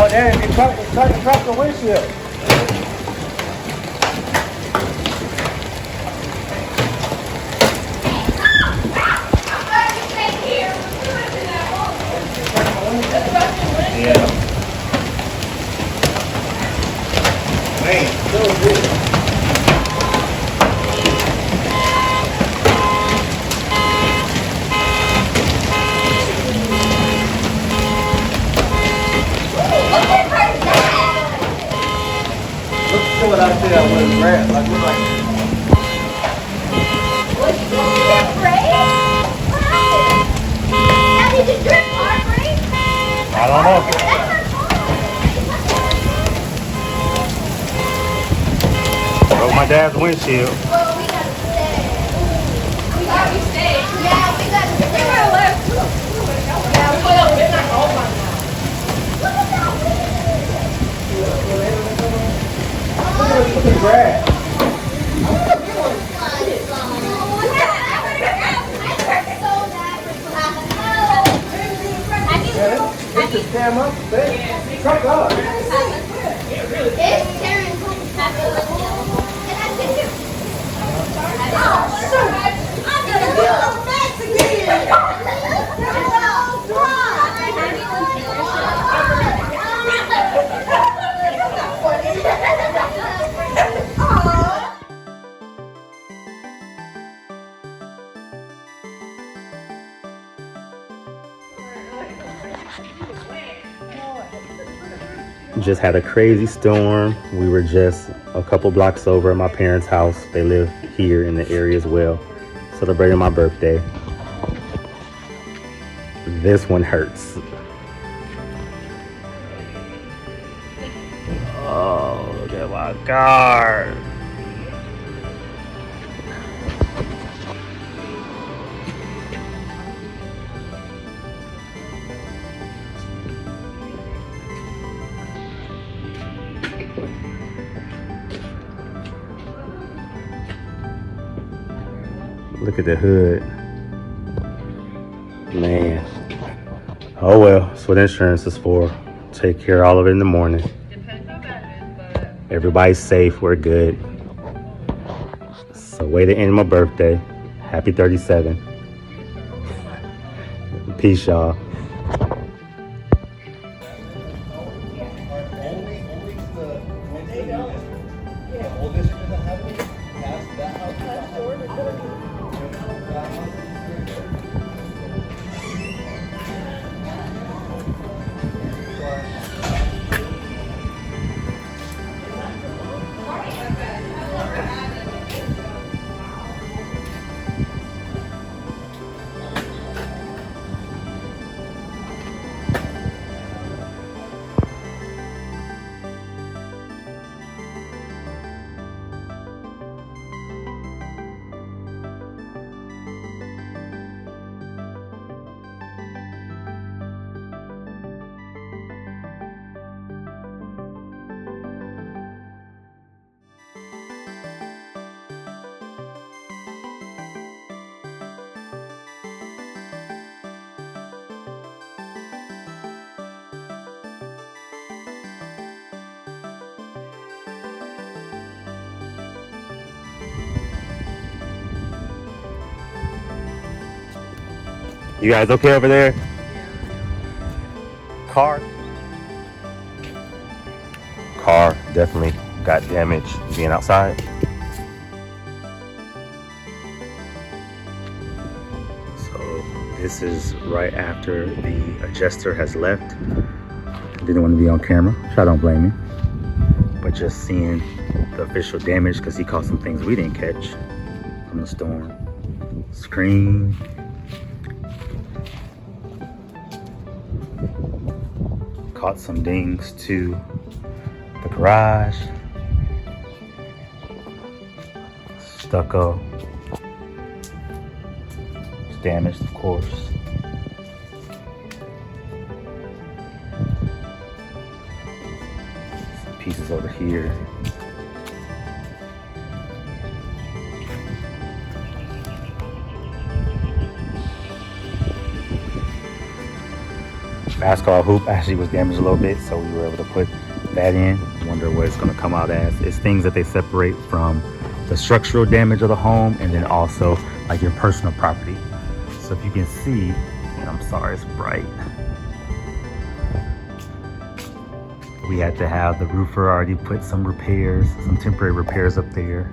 Oh, damn, you cracked the windshield. Yeah. Man, so good. Look what I said I would have grabbed. Like, look like. Was you afraid? What happened? Daddy, did your car break? I don't know. Broke my dad's windshield. Well, we gotta stay. We gotta stay. Yeah, we gotta stay. We gotta left. Yeah, we gotta stay. Look at that Look at the grass. It's just damn up. Truck up. It's tearing I'm gonna be a Just had a crazy storm. We were just a couple blocks over at my parents' house. They live here in the area as well, celebrating my birthday. This one hurts. Oh, look at my car. Look at the hood. Man. Oh well, that's what insurance is for. Take care of all of it in the morning. Depends how bad it is, but Everybody's safe, we're good. So way to end my birthday. Happy 37. Peace, y'all. You guys okay over there? Car definitely got damaged being outside. So this is right after the adjuster has left. Didn't want to be on camera, so I don't blame me. But just seeing the official damage, because he caught some things we didn't catch from the storm. Screen. Caught some dings to the garage. Stucco. It's damaged, of course. Some pieces over here. basketball hoop actually was damaged a little bit, so we were able to put that in. Wonder what it's going to come out as. It's things that they separate from the structural damage of the home and then also like your personal property. So if you can see, and I'm sorry it's bright, we had to have the roofer already put some repairs, some temporary repairs up there.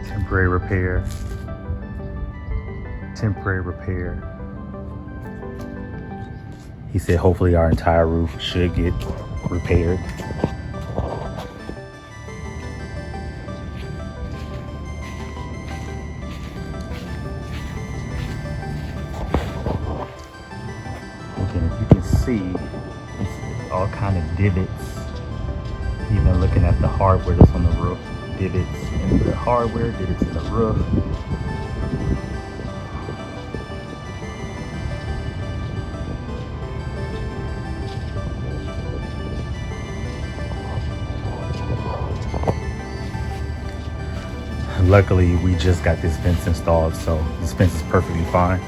Temporary repair. Temporary repair. He said hopefully our entire roof should get repaired. Again, if you can see, it's all kind of divots. Even looking at the hardware that's on the roof, divots in the hardware, divots in the roof. Luckily, we just got this fence installed, so this fence is perfectly fine.